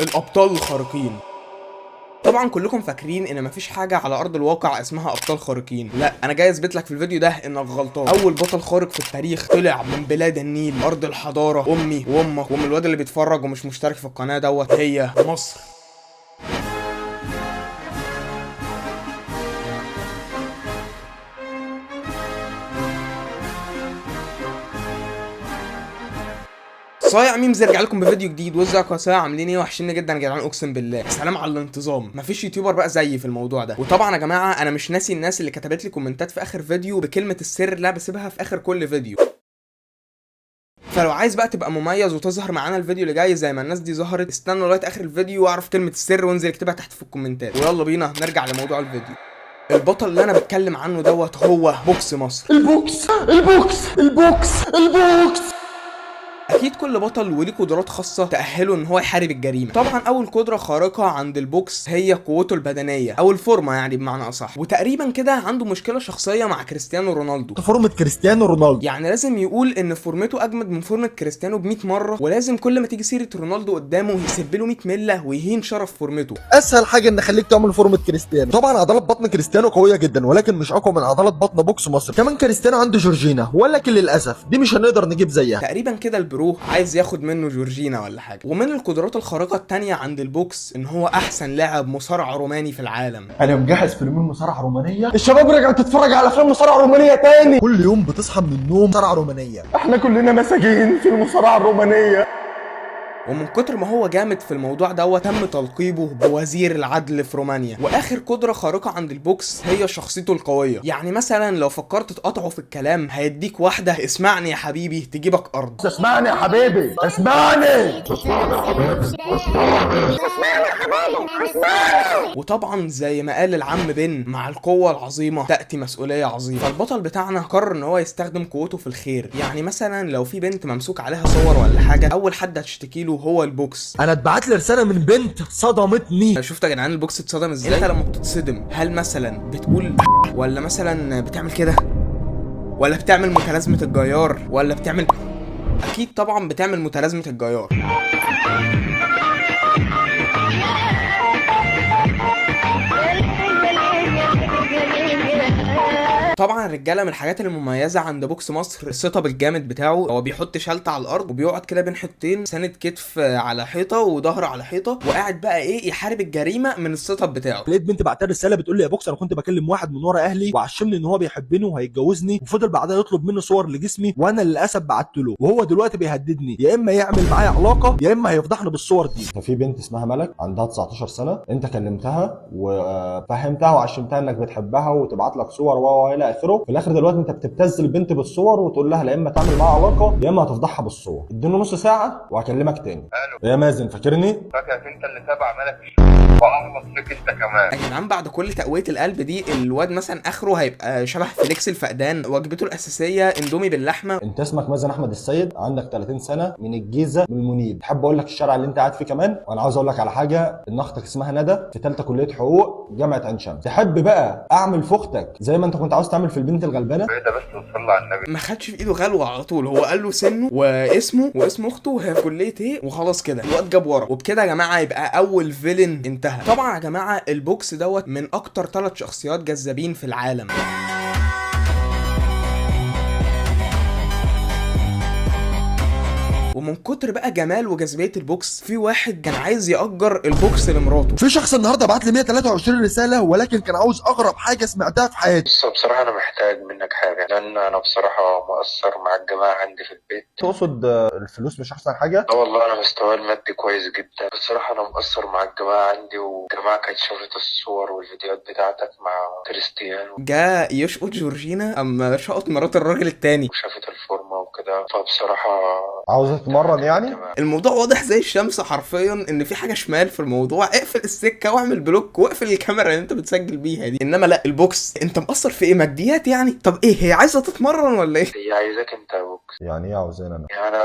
الابطال الخارقين. طبعا كلكم فاكرين ان مفيش حاجه على ارض الواقع اسمها ابطال خارقين. لا، انا جاي اثبت لك في الفيديو ده انك غلطان. اول بطل خارق في التاريخ طلع من بلاد النيل، ارض الحضاره، امي وامك وام الواد اللي بيتفرج ومش مشترك في القناه دوت، هي مصر. صايع ميمز رجع لكم بفيديو جديد. وازيكم يا صايع، عاملين ايه؟ وحشين جدا يا جدعان، اقسم بالله. سلام على الانتظام، مفيش يوتيوبر بقى زيي في الموضوع ده. وطبعا يا جماعه انا مش ناسي الناس اللي كتبت لي كومنتات في اخر فيديو بكلمه السر اللي بسيبها في اخر كل فيديو. فلو عايز بقى تبقى مميز وتظهر معانا الفيديو اللي جاي زي ما الناس دي ظهرت، استنى لغايه اخر الفيديو واعرف كلمه السر وانزل اكتبها تحت في الكومنتات. ويلا بينا نرجع لموضوع الفيديو. البطل اللي انا بتكلم عنه دوت هو بوكس مصر. البوكس. اكيد كل بطل وليه قدرات خاصه تاهله ان هو يحارب الجريمه. طبعا اول قدره خارقه عند البوكس هي قوته البدنيه او الفورمه، يعني بمعنى اصح. وتقريبا كده عنده مشكله شخصيه مع كريستيانو رونالدو. فورمة كريستيانو رونالدو، يعني لازم يقول ان فورمته اجمد من فورمه كريستيانو ب100 مره، ولازم كل ما تيجي سيره رونالدو قدامه يسب له 100 مله ويهين شرف فورمته. اسهل حاجه ان اخليك تعمل فورمة كريستيانو. طبعا عضلات بطن كريستيانو قويه جدا، ولكن مش اقوى من عضلات بطن بوكس مصر. كمان كريستيانو عنده جورجينا، ولكن للاسف دي مش هنقدر نجيب زيها. تقريبا كده البرو عايز ياخد منه جورجينا ولا حاجه. ومن القدرات الخارقه التانية عند البوكس ان هو احسن لاعب مصارع روماني في العالم. انا مجهز فيلمين مصارعه رومانيه. الشباب رجعت تتفرج على افلام مصارعه رومانيه تاني. كل يوم بتصحى من النوم مصارعه رومانيه. احنا كلنا مساجين في المصارعه الرومانيه. ومن كتر ما هو جامد في الموضوع دوت تم تلقيبه بوزير العدل في رومانيا. واخر قدره خارقه عند البوكس هي شخصيته القويه. يعني مثلا لو فكرت تقاطعه في الكلام هيديك واحده اسمعني يا حبيبي تجيبك ارض. اسمعني يا حبيبي، اسمعني. وطبعا زي ما قال العم بن، مع القوه العظيمه تاتي مسؤوليه عظيمه. فالبطل بتاعنا قرر ان هو يستخدم قوته في الخير. يعني مثلا لو في بنت ممسوك عليها صور ولا حاجه، اول حد هتشتكي له هو البوكس. انا اتبعت لي رساله من بنت صدمتني. شفت يا جدعان البوكس اتصدم ازاي؟ انت لما بتتصدم هل مثلا بتقول ولا مثلا بتعمل كده، ولا بتعمل متلازمه الجيار، ولا بتعمل اكيد طبعا بتعمل متلازمه الجيار. طبعا الرجاله من الحاجات المميزه عند بوكس مصر السيت اب الجامد بتاعه. هو بيحط شلته على الارض وبيقعد كده بين حيطتين، ساند كتف على حيطه وظهر على حيطه، وقاعد بقى ايه يحارب الجريمه من السيت اب بتاعه. لقيت بنت بعتها رساله بتقول لي يا بوكس، انا كنت بكلم واحد من ورا اهلي وعشمني ان هو بيحبني وهيتجوزني، وفضل بعدها يطلب مني صور لجسمي، وانا للاسف بعت له، وهو دلوقتي بيهددني يا اما يعمل معايا علاقه يا اما هيفضحني بالصور دي. في بنت اسمها ملك عندها 19 سنه، انت كلمتها وفهمتها وعشمتها انك بتحبها وتبعت لك صور والى اخره. في الاخر دلوقتي انت بتبتز البنت بالصور وتقول لها لا اما تعمل معاها علاقه يا اما هتفضحها بالصور. اديني نص ساعه وهكلمك تاني. الو يا مازن، فاكرني؟ فاكرك انت اللي تابع ملك واغلط فيك انت كمان. يا جدعان بعد كل تقويه القلب دي الواد مثلا اخره هيبقى شبه فيليكس الفقدان. وجبته الاساسيه اندومي باللحمه. انت اسمك مازن احمد السيد، عندك 30 سنه، من الجيزه، من المنيب. تحب اقول لك الشارع اللي انت قاعد فيه كمان؟ وانا عاوز اقول لك على حاجه، ان اختك اسمها ندى في ثالثه كليه حقوق جامعه عين شمس. تحب بقى اعمل في اختك زي ما انت كنت عاوز تعمل في البنت الغلبانه؟ ايه ده بس وصلى على النبي. ما خدش في ايده غلوه على طول، هو قال له سنه واسمه واسم اخته وهي في كليه ايه وخلاص كده الواد جاب ورا. وبكده يا جماعه يبقى اول فيلن انتهى. طبعا يا جماعه البوكس دوت من اكتر 3 شخصيات جذابين في العالم. ومن كتر بقى جمال وجاذبيه البوكس، في واحد كان عايز يأجر البوكس لمراته. في شخص النهارده بعت لي 123 رساله، ولكن كان عاوز اغرب حاجه سمعتها في حياتي. بص بصراحه انا محتاج منك حاجه، لان انا بصراحه مقصر مع الجماعه عندي في البيت. تقصد الفلوس مش احسن حاجه؟ اه والله انا مستواي المادي كويس جدا، بصراحه انا مقصر مع الجماعه عندي، والجماعه كانت شافت الصور والفيديوهات بتاعتك مع كريستيانو، جاء يشقط جورجينا اما شقط مرات الراجل التاني، وشافت الفورمه وكده. فبصراحه عاوز تتمرن يعني؟ الموضوع واضح زي الشمس حرفيا ان في حاجه شمال في الموضوع. اقفل السكه واعمل بلوك واقفل الكاميرا اللي انت بتسجل بيها دي. انما لا، البوكس انت مقصر في ايه؟ ماديات يعني؟ طب ايه هي عايزه تتمرن ولا ايه؟ هي عايزاك انت يا بوكس. يعني ايه عاوزين انا؟ يعني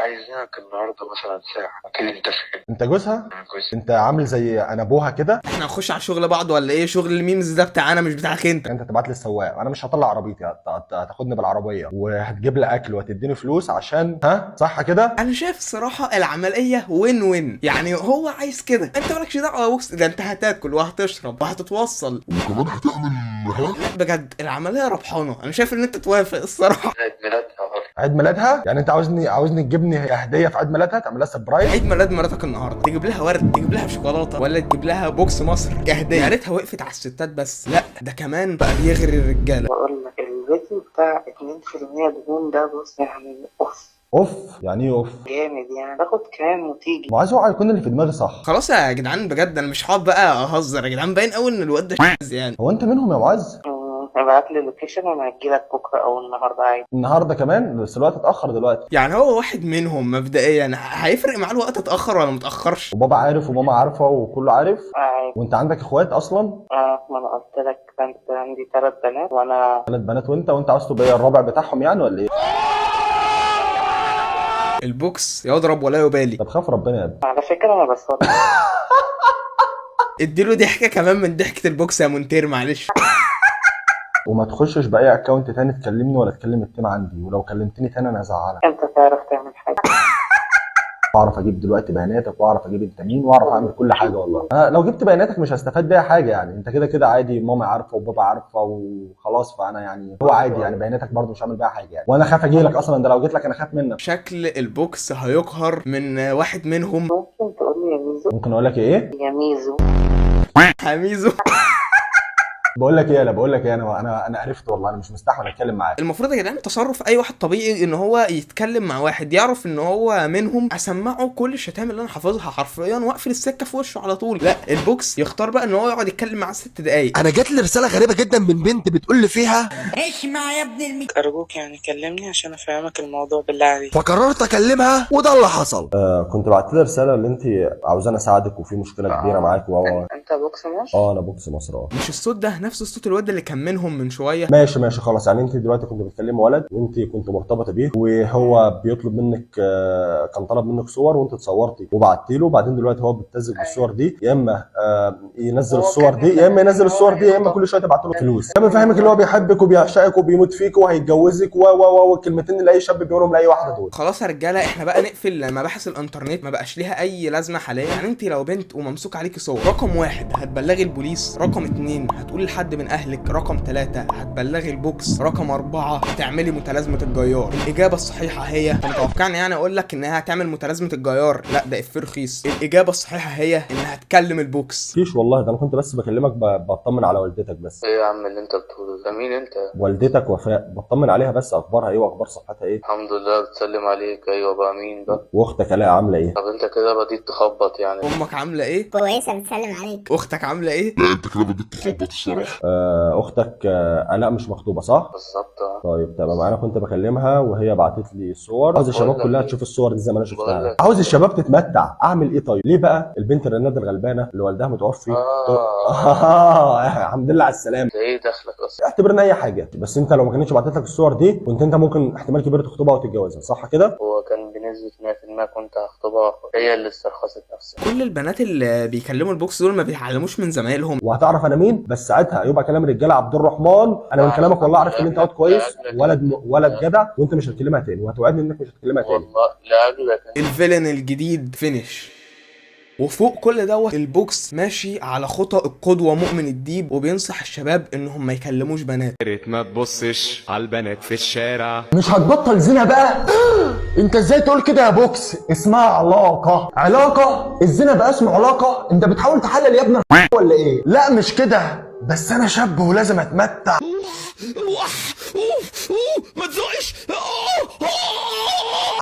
عايزينك النهارده مثلا ساعه، اكيد انت فاهم. انت جوزها؟ انا كويس. انت عامل زي انا ابوها كده. احنا هنخش على شغل بعض ولا ايه؟ شغل الميمز ده بتاعنا مش بتاعك انت. انت تبعت لي السواق، انا مش هطلع عربيتي، هتاخدني بالعربيه وهتجيب لي اكل وهتديني بيديني فلوس عشان صح كده؟ انا شايف الصراحه العمليه وين وين، يعني هو عايز كده، انت مالكش دعوه يا بوكس، ده انت هتاكل وهتشرب وهتتوصل وكمان هتعمل لا بجد العمليه ربحانه، انا شايف ان انت توافق الصراحه. عيد ميلادها برضه. عيد ميلادها؟ يعني انت عاوزني تجيبني هديه في عيد ميلادها، تعمل لها سربرايز؟ عيد ميلاد مراتك النهارده تجيب لها ورد، تجيب لها شوكولاته، ولا تجيب لها بوكس مصر كهديه؟ يا ريتها وقفت على الستات بس، لا ده كمان بقى بيغري الرجاله. بقول لك الفيديو بتاع 2% دهون ده بص يعني اوف، يعني ايه اوف؟ جامد يعني، تاخد كام وتيجي. وعايز اوعى يكون اللي في دماغي صح. خلاص يا جدعان بجد انا مش هقعد بقى اهزر يا جدعان، باين قوي ان الواد ده يعني. هو انت منهم يا معز؟ ابعت لي اللوكيشن وانا هجيلك بكره او النهارده عادي. النهارده كمان؟ بس الوقت اتاخر دلوقتي. يعني هو واحد منهم مبدئيا، هيفرق معاه الوقت اتاخر ولا متاخرش؟ وبابا عارف وماما عارفه وكله عارف. عادي. وانت عندك اخوات اصلا؟ ما انا قلت لك عندي 3 بنات وانا 3 بنات وانت عاوز تبقى الرابع بتاعهم يعني ولا ايه؟ البوكس يضرب ولا يبالي. طب خاف ربنا يا ابني. على فكره انا بصور. اديله ضحكه كمان من ضحكه البوكس يا مونتير معلش. وما تخشش باي اكونت تاني تكلمني ولا تكلم التيم عندي، ولو كلمتني تاني انا هزعلك. انت تعرف تعمل حاجه. واعرف اجيب دلوقتي بياناتك واعرف اجيب انت مين واعرف اعمل كل حاجه والله. لو جبت بياناتك مش هستفاد بيها حاجه يعني، انت كده كده عادي، ماما عارفه وبابا عارفه وخلاص، فانا يعني هو عادي يعني بياناتك برضه مش هعمل بيها حاجه يعني، وانا خاف اجي لك اصلا، ده لو جيت لك انا خاف منك. شكل البوكس هيقهر من واحد منهم. ممكن تقول لي يا ميزو؟ ممكن اقول لك ايه؟ يا ميزو. حميزو. بقول لك ايه، انا عرفت والله، انا مش مستحمل اتكلم معاك. المفروض يا جدعان تصرف اي واحد طبيعي ان هو يتكلم مع واحد يعرف ان هو منهم، اسمعه كل الشتائم اللي انا حافظها حرفيا واقفل السكه في وشه على طول. لا البوكس يختار بقى ان هو يقعد يتكلم معاه 6 دقايق. انا جات لي رساله غريبه جدا من بنت بتقول لي فيها ارجوك يعني كلمني عشان افهمك الموضوع بالله عليك. فقررت اكلمها وده اللي حصل. كنت بعت لها رساله اللي انت عاوزاني اساعدك وفي مشكله كبيره معاك انت بوكس مصر؟ انا بوكس مصر. مش الصوت ده نفس الصوت الواد اللي كان منهم من شويه؟ ماشي خلاص، يعني انت دلوقتي كنت بتكلمي ولد وانت كنت مرتبطه بيه وهو بيطلب منك، كان طلب منك صور وانت اتصورتي وبعتي له، وبعدين دلوقتي هو بيتزج بالصور دي، يا اما ينزل الصور دي يا اما ينزل الصور دي يا اما كل شويه تبعت له فلوس. كان بيفهمك اللي هو بيحبك وبيعشقك وبيموت فيك وهيتجوزك والكلمتين اللي اي شاب بيقولهم لاي واحده دول. خلاص يا رجاله احنا بقى نقفل مباحث الانترنت، ما بقاش ليها اي لازمه حاليا. يعني انت لو بنت وممسوك عليكي صور، رقم 1 هتبلغي البوليس، رقم 2 هتقولي لحد من اهلك، رقم 3 هتبلغي البوكس، رقم 4 هتعملي متلازمه الجيار. الاجابه الصحيحه هي، انت متوقعني يعني اقول لك انها هتعمل متلازمه الجيار؟ لا ده افيه رخيص. الاجابه الصحيحه هي انها هتكلم البوكس. مفيش والله، ده انا كنت بس بكلمك بطمن على والدتك بس. ايه يا عم اللي انت بتقوله ده؟ مين انت؟ والدتك وفاء، بطمن عليها بس، اخبارها ايه واخبار صحتها ايه؟ الحمد لله بتسلم عليك. ايوه بقى مين بقى؟ واختك الاء عامله ايه؟ طب انت كده بديت تخبط يعني. امك عامله ايه؟ كويسه بتسلم عليك. اختك عامله ايه؟ لا انت كده بديت تخبط الصراحه. اختك الاء مش مخطوبه صح؟ بالظبط. طيب تمام، انا كنت بكلمها وهي بعتت لي الصور، عاوز الشباب كلها تشوف الصور دي زي ما انا شفتها، عاوز الشباب تتمتع، اعمل ايه طيب؟ ليه بقى البنت الرناد الغلبانه اللي والدها متوفي الحمد لله على السلامه، ايه دخلك اصلا؟ اعتبرنا اي حاجه، بس انت لو ما كانتش بعتت لك الصور دي كنت انت ممكن احتمال كبير تخطبها وتتجوزها صح كده؟ هو كان بنسبه 100% كنت هخطبها، هي اللي استرخصت نفسها. كل البنات اللي بيكلموا البوكس دول ما بيتعلموش من زمايلهم. وهتعرف انا مين، بس ساعتها يبقى كلام الرجاله عبد الرحمن. انا من كلامك والله عرفت ان انت واد كويس، ولد جدع، وانت مش هتكلمها تاني، وهتوعدني انك مش هتكلمها تاني والله لاجلك. الفيلن الجديد فينيش. وفوق كل دوت البوكس ماشي على خطى القدوة مؤمن الديب، وبينصح الشباب انهم ما يكلموش بنات. يا ريت ما تبصش على البنات في الشارع. مش هتبطل زنا بقى؟ انت ازاي تقول كده يا بوكس؟ اسمها علاقه الزنا بقى اسمه علاقه؟ انت بتحاول تحلل يا ابني ولا ايه؟ لا مش كده، بس انا شاب ولازم اتمتع. ما تزقش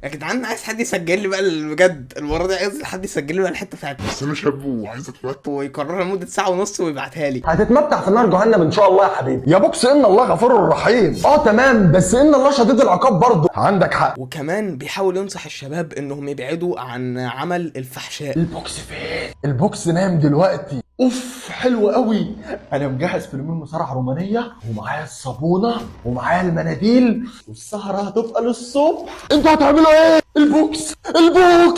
يا جدعان، عايز حد يسجل لي بقى بجد المره دي، عايز حد يسجل لي بقى الحته بتاعتي بس انا شاب وعايز اتمتع ويكررها لمده ساعه ونص ويبعتها لي. هتتمتع في نار جهنم ان شاء الله يا حبيبي. يا بوكس ان الله غفور رحيم. تمام، بس ان الله شديد العقاب برضه. عندك حق. وكمان بيحاول ينصح الشباب انهم يبعدوا عن عمل الفحشاء. البوكس فين؟ البوكس نام دلوقتي. اوف حلو قوي، انا مجهز فيلمين مصارعه رومانيه ومعايا الصابونه ومعايا المناديل، والسهره هتبقى للصبح. انتوا هتعملوا ايه؟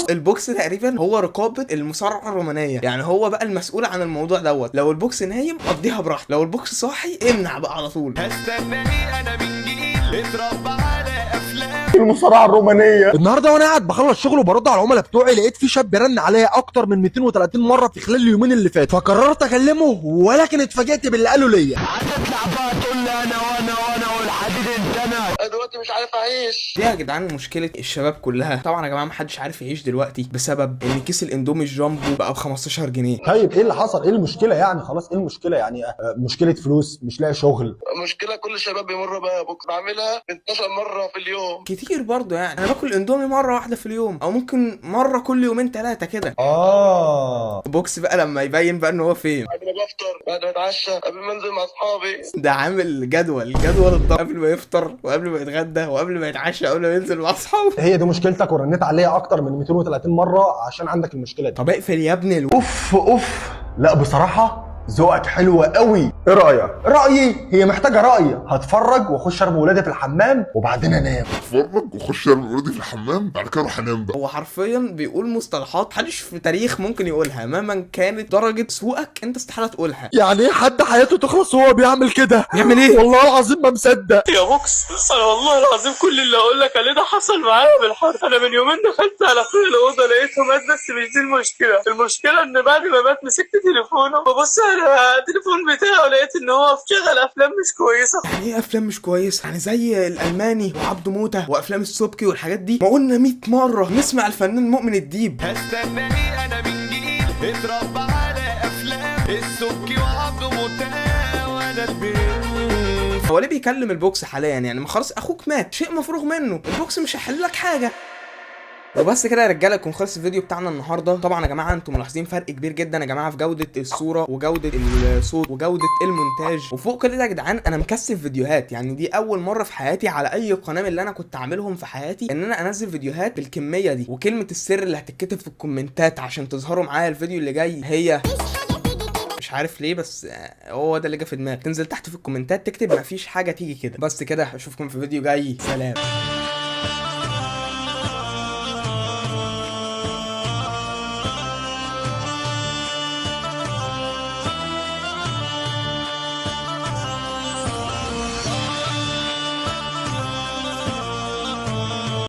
البوكس تقريبا هو رقابه المصارعه الرومانيه، يعني هو بقى المسؤول عن الموضوع دوت. لو البوكس نايم قضيها براحته، لو البوكس صاحي امنع بقى على طول. هستنى ايه؟ انا من جيل اتربى على افلام المصارعه الرومانيه. النهارده وانا قاعد بخلص شغل وبرد على العملاء بتوعي لقيت في شاب رن عليا اكتر من 230 مره في خلال اليومين اللي فاتوا، فقررت اكلمه ولكن اتفاجئت باللي قاله ليا. هتطلع بقى تقول لي انا والحديد انت انا دلوقتي مش عارف اعيش. دي يا جدعان مشكله الشباب كلها. طبعا يا جماعه محدش عارف يعيش دلوقتي بسبب ان كيس الاندومي الجامبو بقى ب 15 جنيه. طيب ايه اللي حصل؟ ايه المشكله يعني؟ خلاص ايه المشكله يعني؟ مشكله فلوس، مش لاقي شغل. مشكله كل الشباب بيمر بقى بكره، بعملها 12 مره في اليوم. كتير برضه يعني. انا باكل اندومي مره واحده في اليوم او ممكن مره كل يومين ثلاثه كده. بوكس بقى لما يبين بقى ان هو فين. بعد ما بفطر، بعد ما اتعشى، قبل ما انزل مع اصحابي. ده عامل جدول الضرب قبل ما يفطر وقبل ما يتغدى وقبل ما يتعشى وقبل ما ينزل مع اصحابه. هي دي مشكلتك ورنيت عليها اكتر من 230 مره عشان عندك المشكله دي. طب اقفل يا ابني اوف. لا بصراحه ذوقك حلو قوي. ايه رايك؟ رايي هي محتاجه راي. هتفرج واخش ارمي ولادي في الحمام وبعدين انام. اتفرج واخش ارمي ولادي في الحمام، بعد كده اروح انام بقى. هو حرفيا بيقول مصطلحات محدش في تاريخ ممكن يقولها، مهما كانت درجه سوءك انت استحاله تقولها. يعني ايه حد حياته تخلص وهو بيعمل كده؟ يعمل ايه؟ والله العظيم ما مصدق يا بوكس انا والله العظيم كل اللي اقول لك عليه ده حصل معايا بالحرف. انا من يومين دخلت على اخويا الاوضه لقيته مات، بس مش دي المشكله ان بعد ما مات مسكت تليفونه ببص على التليفون بتاعه لقيت ان هو شغل افلام مش كويسه. يعني ايه افلام مش كويسه؟ يعني زي الالماني وعبده موته وافلام السبكي والحاجات دي. ما قلنا 100 مره نسمع الفنان مؤمن الديب. هستناني انا من جيل اتربى على افلام السبكي وعبده موتة وانا البيت. هو ليه بيكلم البوكس حاليا؟ يعني ما خلاص اخوك مات، شيء مفروغ منه، البوكس مش هيحل لك حاجه. وبس كده يا رجاله يكون خلص الفيديو بتاعنا النهارده. طبعا يا جماعه انتم ملاحظين فرق كبير جدا يا جماعه في جوده الصوره وجوده الصوت وجوده المونتاج. وفوق كده يا جدعان انا مكثف فيديوهات، يعني دي اول مره في حياتي على اي قناه من اللي انا كنت عاملهم في حياتي ان انا انزل فيديوهات بالكميه دي. وكلمه السر اللي هتتكتب في الكومنتات عشان تظهروا معايا الفيديو اللي جاي هي مش عارف ليه بس هو ده اللي جه في دماغي. تنزل تحت في الكومنتات تكتب مفيش حاجه تيجي كده. بس كده اشوفكم في فيديو جاي. سلام.